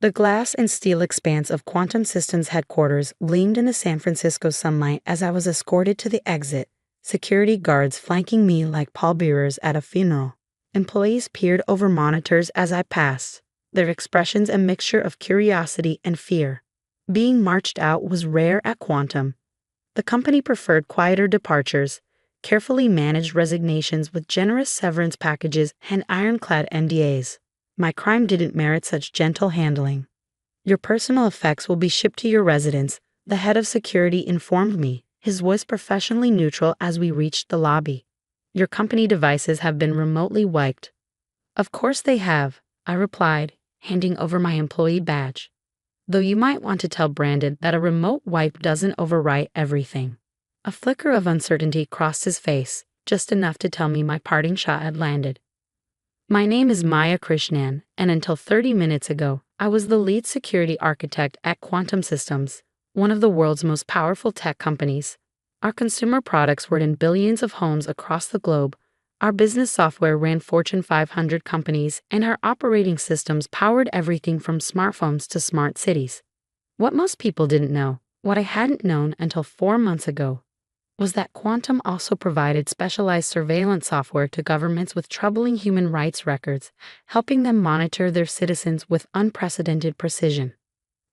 The glass and steel expanse of Quantum Systems headquarters gleamed in the San Francisco sunlight as I was escorted to the exit, security guards flanking me like pallbearers at a funeral. Employees peered over monitors as I passed, their expressions a mixture of curiosity and fear. Being marched out was rare at Quantum. The company preferred quieter departures, carefully managed resignations with generous severance packages and ironclad NDAs. My crime didn't merit such gentle handling. Your personal effects will be shipped to your residence, the head of security informed me, his voice professionally neutral as we reached the lobby. Your company devices have been remotely wiped. Of course they have, I replied, handing over my employee badge. Though you might want to tell Brandon that a remote wipe doesn't overwrite everything. A flicker of uncertainty crossed his face, just enough to tell me my parting shot had landed. My name is Maya Krishnan, and until 30 minutes ago, I was the lead security architect at Quantum Systems, one of the world's most powerful tech companies. Our consumer products were in billions of homes across the globe. Our business software ran Fortune 500 companies, and our operating systems powered everything from smartphones to smart cities. What most people didn't know, what I hadn't known until 4 months ago, was that Quantum also provided specialized surveillance software to governments with troubling human rights records, helping them monitor their citizens with unprecedented precision.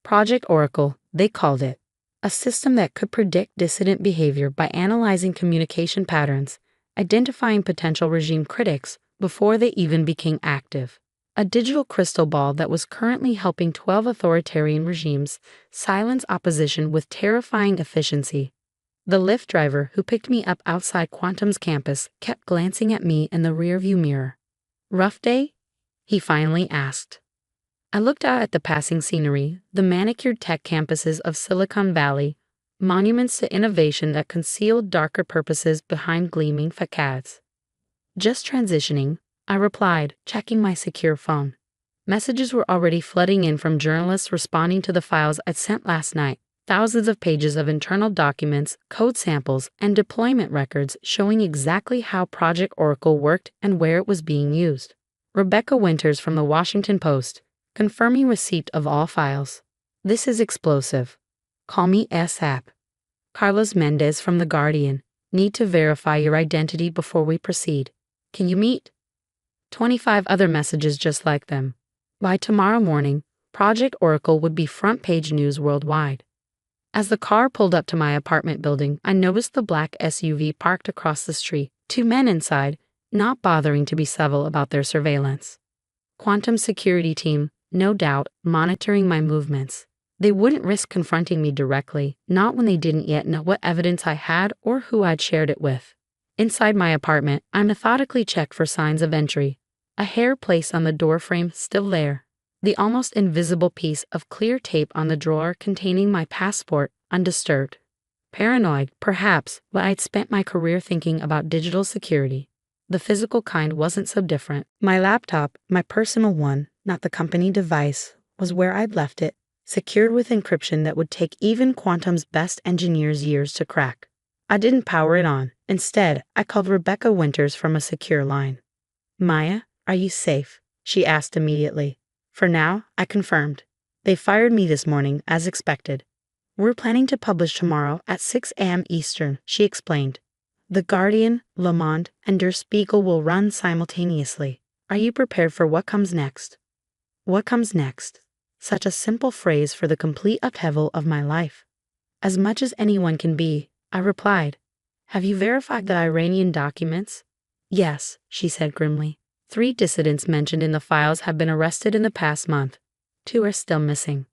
Project Oracle, they called it, a system that could predict dissident behavior by analyzing communication patterns, identifying potential regime critics before they even became active. A digital crystal ball that was currently helping 12 authoritarian regimes silence opposition with terrifying efficiency. The Lyft driver who picked me up outside Quantum's campus kept glancing at me in the rearview mirror. "Rough day?" he finally asked. I looked out at the passing scenery, the manicured tech campuses of Silicon Valley, monuments to innovation that concealed darker purposes behind gleaming facades. "Just transitioning," I replied, checking my secure phone. Messages were already flooding in from journalists responding to the files I'd sent last night. Thousands of pages of internal documents, code samples, and deployment records showing exactly how Project Oracle worked and where it was being used. Rebecca Winters from the Washington Post, confirming receipt of all files. "This is explosive. Call me ASAP." Carlos Mendez from The Guardian, "Need to verify your identity before we proceed. Can you meet?" 25 other messages just like them. By tomorrow morning, Project Oracle would be front-page news worldwide. As the car pulled up to my apartment building, I noticed the black SUV parked across the street, 2 men inside, not bothering to be civil about their surveillance. Quantum security team, no doubt, monitoring my movements. They wouldn't risk confronting me directly, not when they didn't yet know what evidence I had or who I'd shared it with. Inside my apartment, I methodically checked for signs of entry. A hair placed on the doorframe still there. The almost invisible piece of clear tape on the drawer containing my passport undisturbed. Paranoid, perhaps, but I'd spent my career thinking about digital security. The physical kind wasn't so different. My laptop, my personal one, not the company device, was where I'd left it, secured with encryption that would take even Quantum's best engineers years to crack. I didn't power it on. Instead, I called Rebecca Winters from a secure line. "Maya, are you safe?" she asked immediately. "For now," I confirmed. "They fired me this morning, as expected." "We're planning to publish tomorrow at 6 a.m. Eastern," she explained. "The Guardian, Le Monde, and Der Spiegel will run simultaneously. Are you prepared for what comes next?" What comes next? Such a simple phrase for the complete upheaval of my life. "As much as anyone can be," I replied. "Have you verified the Iranian documents?" "Yes," she said grimly. 3 dissidents mentioned in the files have been arrested in the past month. 2 are still missing.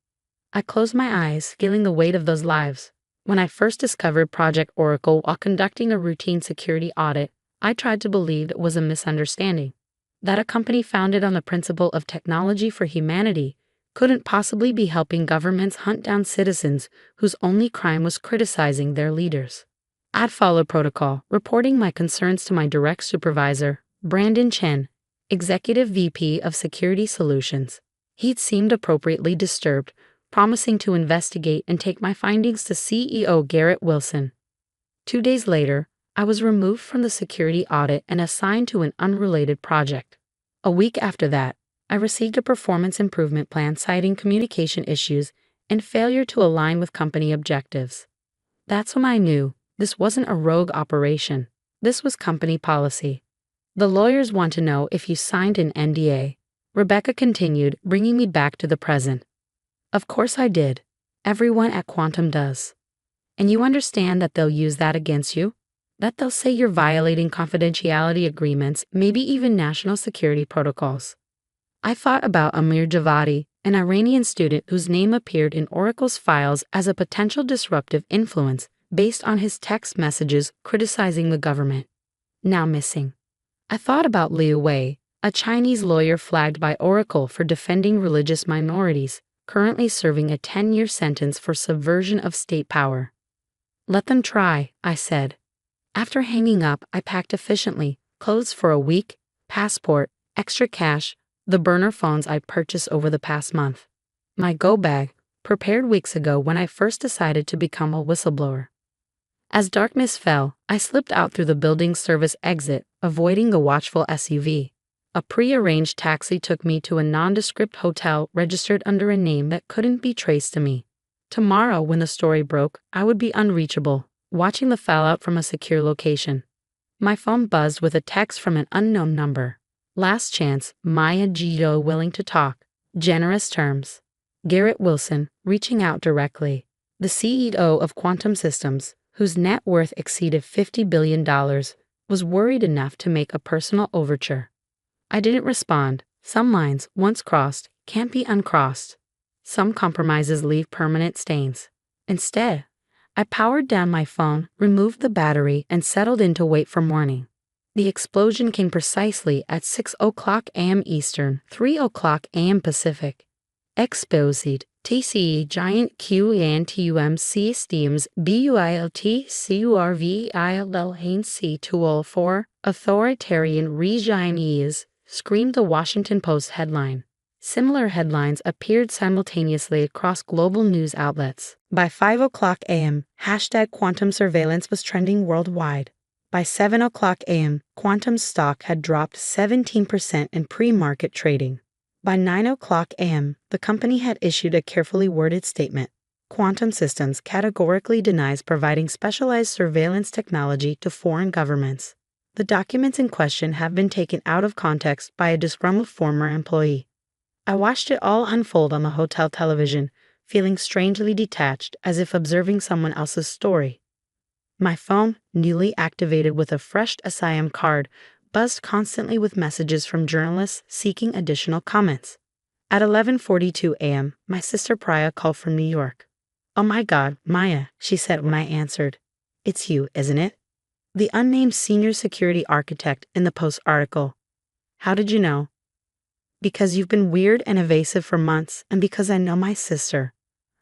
I closed my eyes, feeling the weight of those lives. When I first discovered Project Oracle while conducting a routine security audit, I tried to believe it was a misunderstanding. That a company founded on the principle of technology for humanity couldn't possibly be helping governments hunt down citizens whose only crime was criticizing their leaders. I'd followed protocol, reporting my concerns to my direct supervisor, Brandon Chen, Executive VP of Security Solutions. He'd seemed appropriately disturbed, promising to investigate and take my findings to CEO Garrett Wilson. 2 days later, I was removed from the security audit and assigned to an unrelated project. A week after that, I received a performance improvement plan citing communication issues and failure to align with company objectives. That's when I knew this wasn't a rogue operation. This was company policy. The lawyers want to know if you signed an NDA. Rebecca continued, bringing me back to the present. Of course I did. Everyone at Quantum does. And you understand that they'll use that against you? That they'll say you're violating confidentiality agreements, maybe even national security protocols. I thought about Amir Javadi, an Iranian student whose name appeared in Oracle's files as a potential disruptive influence based on his text messages criticizing the government. Now missing. I thought about Liu Wei, a Chinese lawyer flagged by Oracle for defending religious minorities, currently serving a 10-year sentence for subversion of state power. Let them try, I said. After hanging up, I packed efficiently, clothes for a week, passport, extra cash, the burner phones I purchased over the past month. My go bag, prepared weeks ago when I first decided to become a whistleblower. As darkness fell, I slipped out through the building service exit, avoiding the watchful SUV. A pre-arranged taxi took me to a nondescript hotel registered under a name that couldn't be traced to me. Tomorrow, when the story broke, I would be unreachable, watching the fallout from a secure location. My phone buzzed with a text from an unknown number. Last chance, Maya Gito willing to talk. Generous terms. Garrett Wilson, reaching out directly. The CEO of Quantum Systems, whose net worth exceeded $50 billion, was worried enough to make a personal overture. I didn't respond. Some lines, once crossed, can't be uncrossed. Some compromises leave permanent stains. Instead, I powered down my phone, removed the battery, and settled in to wait for morning. The explosion came precisely at 6:00 a.m. Eastern, 3:00 a.m. Pacific. Exposed, TCE giant QANTUM C steams BUILT CURVILL Hain C 204 authoritarian regimes, screamed the Washington Post headline. Similar headlines appeared simultaneously across global news outlets. By 5:00 a.m., #quantum surveillance was trending worldwide. By 7:00 a.m., Quantum stock had dropped 17% in pre-market trading. By 9:00 a.m., the company had issued a carefully worded statement. Quantum Systems categorically denies providing specialized surveillance technology to foreign governments. The documents in question have been taken out of context by a disgruntled former employee. I watched it all unfold on the hotel television, feeling strangely detached, as if observing someone else's story. My phone, newly activated with a fresh SIM card, buzzed constantly with messages from journalists seeking additional comments. At 11:42 a.m., my sister Priya called from New York. "Oh my God, Maya," she said when I answered. "It's you, isn't it? The unnamed senior security architect in the Post article. How did you know?" "Because you've been weird and evasive for months, and because I know my sister.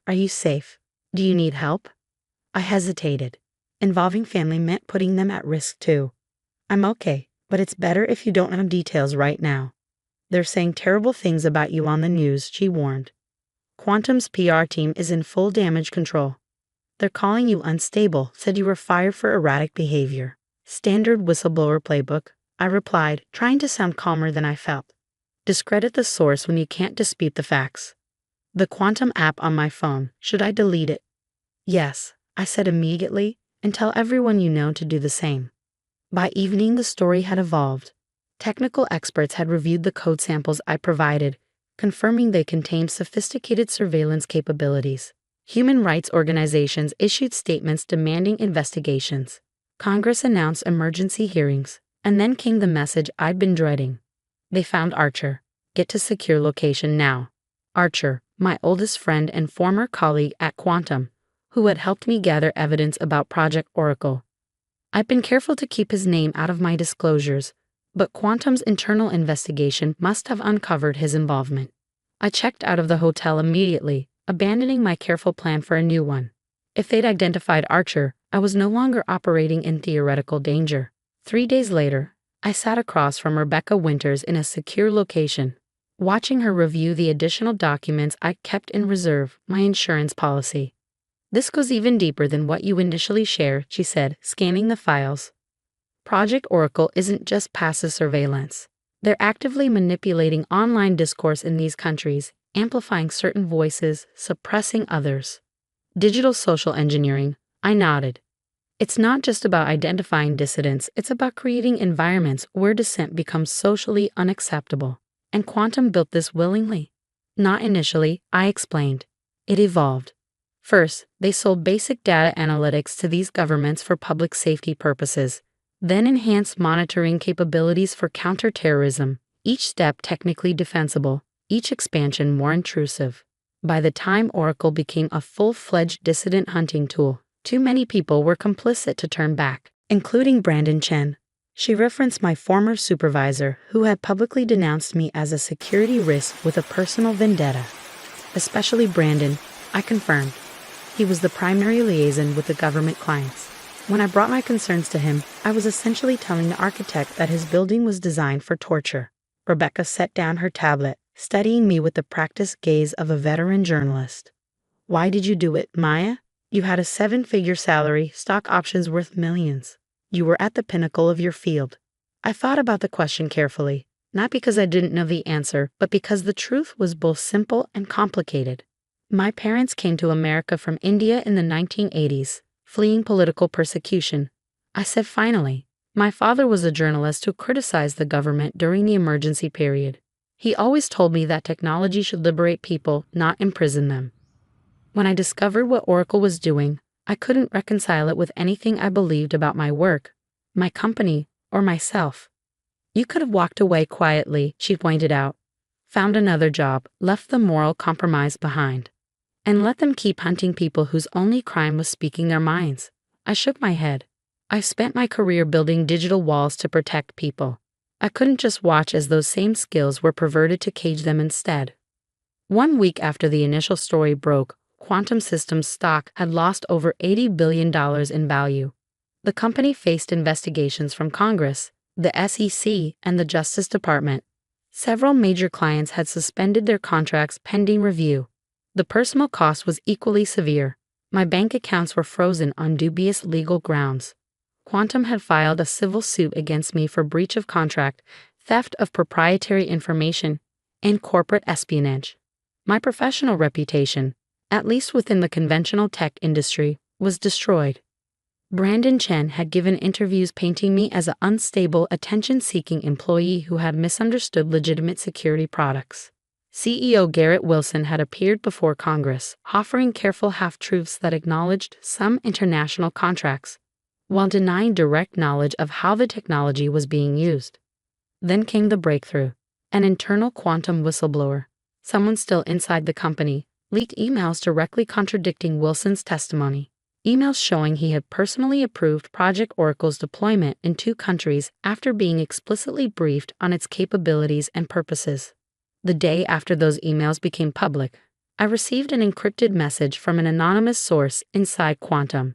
Are you safe? Do you need help?" I hesitated. Involving family meant putting them at risk too. "I'm okay, but it's better if you don't have details right now. They're saying terrible things about you on the news," she warned. "Quantum's PR team is in full damage control. They're calling you unstable, said you were fired for erratic behavior." "Standard whistleblower playbook," I replied, trying to sound calmer than I felt. "Discredit the source when you can't dispute the facts." "The Quantum app on my phone, should I delete it?" "Yes," I said immediately, "and tell everyone you know to do the same." By evening, the story had evolved. Technical experts had reviewed the code samples I provided, confirming they contained sophisticated surveillance capabilities. Human rights organizations issued statements demanding investigations. Congress announced emergency hearings, and then came the message I'd been dreading. They found Archer. Get to secure location now. Archer, my oldest friend and former colleague at Quantum, who had helped me gather evidence about Project Oracle. I'd been careful to keep his name out of my disclosures, but Quantum's internal investigation must have uncovered his involvement. I checked out of the hotel immediately, abandoning my careful plan for a new one. If they'd identified Archer, I was no longer operating in theoretical danger. 3 days later, I sat across from Rebecca Winters in a secure location, watching her review the additional documents I'd kept in reserve, my insurance policy. "This goes even deeper than what you initially shared," she said, scanning the files. "Project Oracle isn't just passive surveillance. They're actively manipulating online discourse in these countries, amplifying certain voices, suppressing others. Digital social engineering, I nodded. It's not just about identifying dissidents, it's about creating environments where dissent becomes socially unacceptable. And Quantum built this willingly. Not initially, I explained. It evolved. First, they sold basic data analytics to these governments for public safety purposes, then enhanced monitoring capabilities for counterterrorism, each step technically defensible, each expansion more intrusive. By the time Oracle became a full-fledged dissident hunting tool, too many people were complicit to turn back, including Brandon Chen. She referenced my former supervisor, who had publicly denounced me as a security risk with a personal vendetta. Especially Brandon, I confirmed. He was the primary liaison with the government clients. When I brought my concerns to him, I was essentially telling the architect that his building was designed for torture. Rebecca set down her tablet, studying me with the practiced gaze of a veteran journalist. Why did you do it, Maya? You had a 7-figure salary, stock options worth millions. You were at the pinnacle of your field. I thought about the question carefully, not because I didn't know the answer, but because the truth was both simple and complicated. My parents came to America from India in the 1980s, fleeing political persecution. I said finally. My father was a journalist who criticized the government during the emergency period. He always told me that technology should liberate people, not imprison them. When I discovered what Oracle was doing, I couldn't reconcile it with anything I believed about my work, my company, or myself. You could have walked away quietly, she pointed out, found another job, left the moral compromise behind, and let them keep hunting people whose only crime was speaking their minds. I shook my head. I spent my career building digital walls to protect people. I couldn't just watch as those same skills were perverted to cage them instead. 1 week after the initial story broke, Quantum Systems stock had lost over $80 billion in value. The company faced investigations from Congress, the SEC, and the Justice Department. Several major clients had suspended their contracts pending review. The personal cost was equally severe. My bank accounts were frozen on dubious legal grounds. Quantum had filed a civil suit against me for breach of contract, theft of proprietary information, and corporate espionage. My professional reputation, at least within the conventional tech industry, was destroyed. Brandon Chen had given interviews painting me as an unstable, attention-seeking employee who had misunderstood legitimate security products. CEO Garrett Wilson had appeared before Congress, offering careful half-truths that acknowledged some international contracts, while denying direct knowledge of how the technology was being used. Then came the breakthrough. An internal Quantum whistleblower, someone still inside the company, leaked emails directly contradicting Wilson's testimony. Emails showing he had personally approved Project Oracle's deployment in 2 countries after being explicitly briefed on its capabilities and purposes. The day after those emails became public, I received an encrypted message from an anonymous source inside Quantum.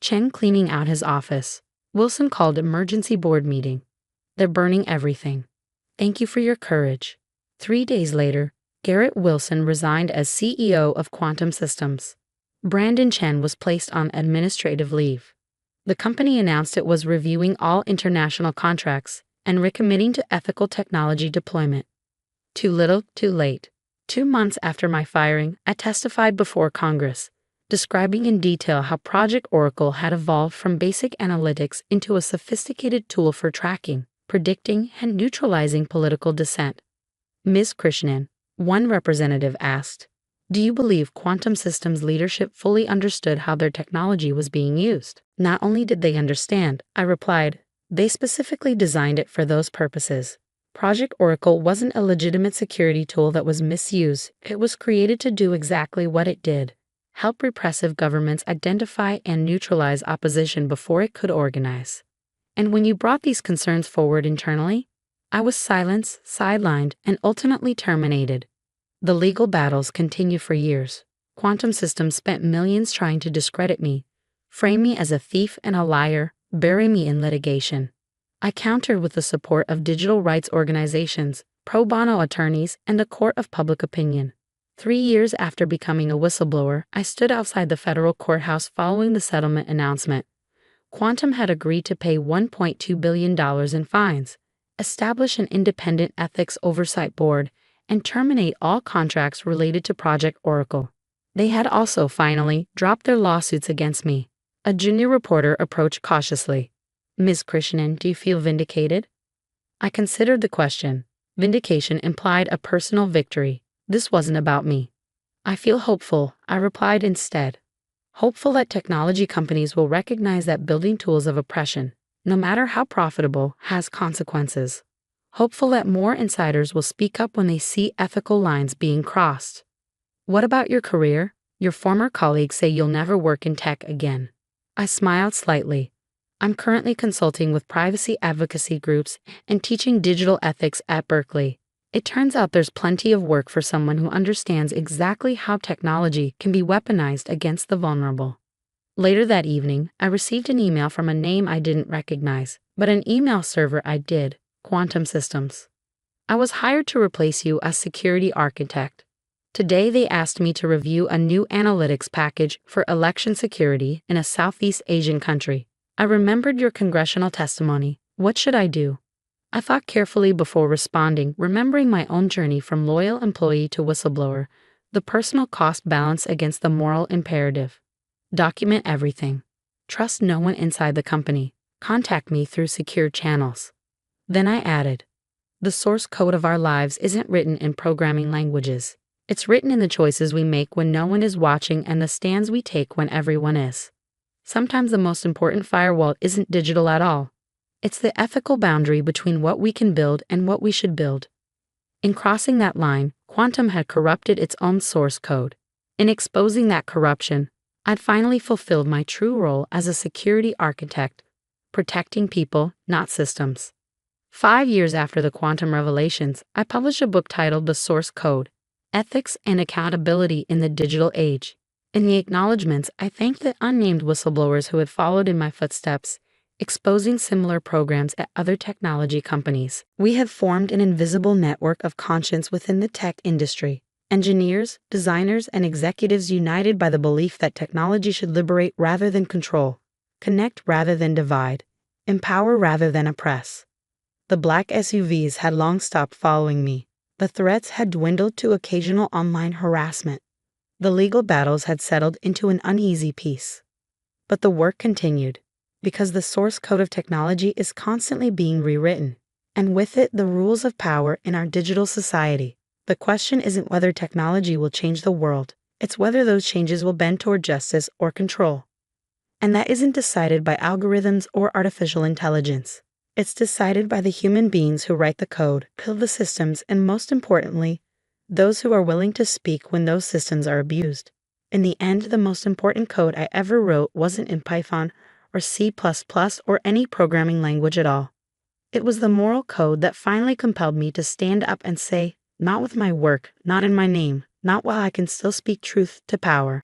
Chen cleaning out his office. Wilson called emergency board meeting. They're burning everything. Thank you for your courage. 3 days later, Garrett Wilson resigned as CEO of Quantum Systems. Brandon Chen was placed on administrative leave. The company announced it was reviewing all international contracts and recommitting to ethical technology deployment. Too little, too late. 2 months after my firing, I testified before Congress, describing in detail how Project Oracle had evolved from basic analytics into a sophisticated tool for tracking, predicting, and neutralizing political dissent. Ms. Krishnan, one representative asked, do you believe Quantum Systems leadership fully understood how their technology was being used? Not only did they understand, I replied, they specifically designed it for those purposes. Project Oracle wasn't a legitimate security tool that was misused. It was created to do exactly what it did: help repressive governments identify and neutralize opposition before it could organize. And when you brought these concerns forward internally, I was silenced, sidelined, and ultimately terminated. The legal battles continue for years. Quantum Systems spent millions trying to discredit me, frame me as a thief and a liar, bury me in litigation. I countered with the support of digital rights organizations, pro bono attorneys, and a court of public opinion. 3 years after becoming a whistleblower, I stood outside the federal courthouse following the settlement announcement. Quantum had agreed to pay $1.2 billion in fines, establish an independent ethics oversight board, and terminate all contracts related to Project Oracle. They had also finally dropped their lawsuits against me. A junior reporter approached cautiously. Ms. Krishnan, do you feel vindicated? I considered the question. Vindication implied a personal victory. This wasn't about me. I feel hopeful, I replied instead. Hopeful that technology companies will recognize that building tools of oppression, no matter how profitable, has consequences. Hopeful that more insiders will speak up when they see ethical lines being crossed. What about your career? Your former colleagues say you'll never work in tech again. I smiled slightly. I'm currently consulting with privacy advocacy groups and teaching digital ethics at Berkeley. It turns out there's plenty of work for someone who understands exactly how technology can be weaponized against the vulnerable. Later that evening, I received an email from a name I didn't recognize, but an email server I did, Quantum Systems. I was hired to replace you as security architect. Today they asked me to review a new analytics package for election security in a Southeast Asian country. I remembered your congressional testimony. What should I do? I thought carefully before responding, remembering my own journey from loyal employee to whistleblower, the personal cost balance against the moral imperative. Document everything. Trust no one inside the company. Contact me through secure channels. Then I added, the source code of our lives isn't written in programming languages. It's written in the choices we make when no one is watching and the stands we take when everyone is. Sometimes the most important firewall isn't digital at all. It's the ethical boundary between what we can build and what we should build. In crossing that line, Quantum had corrupted its own source code. In exposing that corruption, I'd finally fulfilled my true role as a security architect, protecting people, not systems. 5 years after the quantum revelations, I published a book titled The Source Code: Ethics and Accountability in the Digital Age. In the acknowledgments, I thanked the unnamed whistleblowers who had followed in my footsteps, exposing similar programs at other technology companies. We have formed an invisible network of conscience within the tech industry. Engineers, designers, and executives united by the belief that technology should liberate rather than control, connect rather than divide, empower rather than oppress. The black SUVs had long stopped following me. The threats had dwindled to occasional online harassment. The legal battles had settled into an uneasy peace. But the work continued, because the source code of technology is constantly being rewritten, and with it the rules of power in our digital society. The question isn't whether technology will change the world, it's whether those changes will bend toward justice or control. And that isn't decided by algorithms or artificial intelligence. It's decided by the human beings who write the code, build the systems, and most importantly, those who are willing to speak when those systems are abused. In the end, the most important code I ever wrote wasn't in Python or C++ or any programming language at all. It was the moral code that finally compelled me to stand up and say, not with my work, not in my name, not while I can still speak truth to power,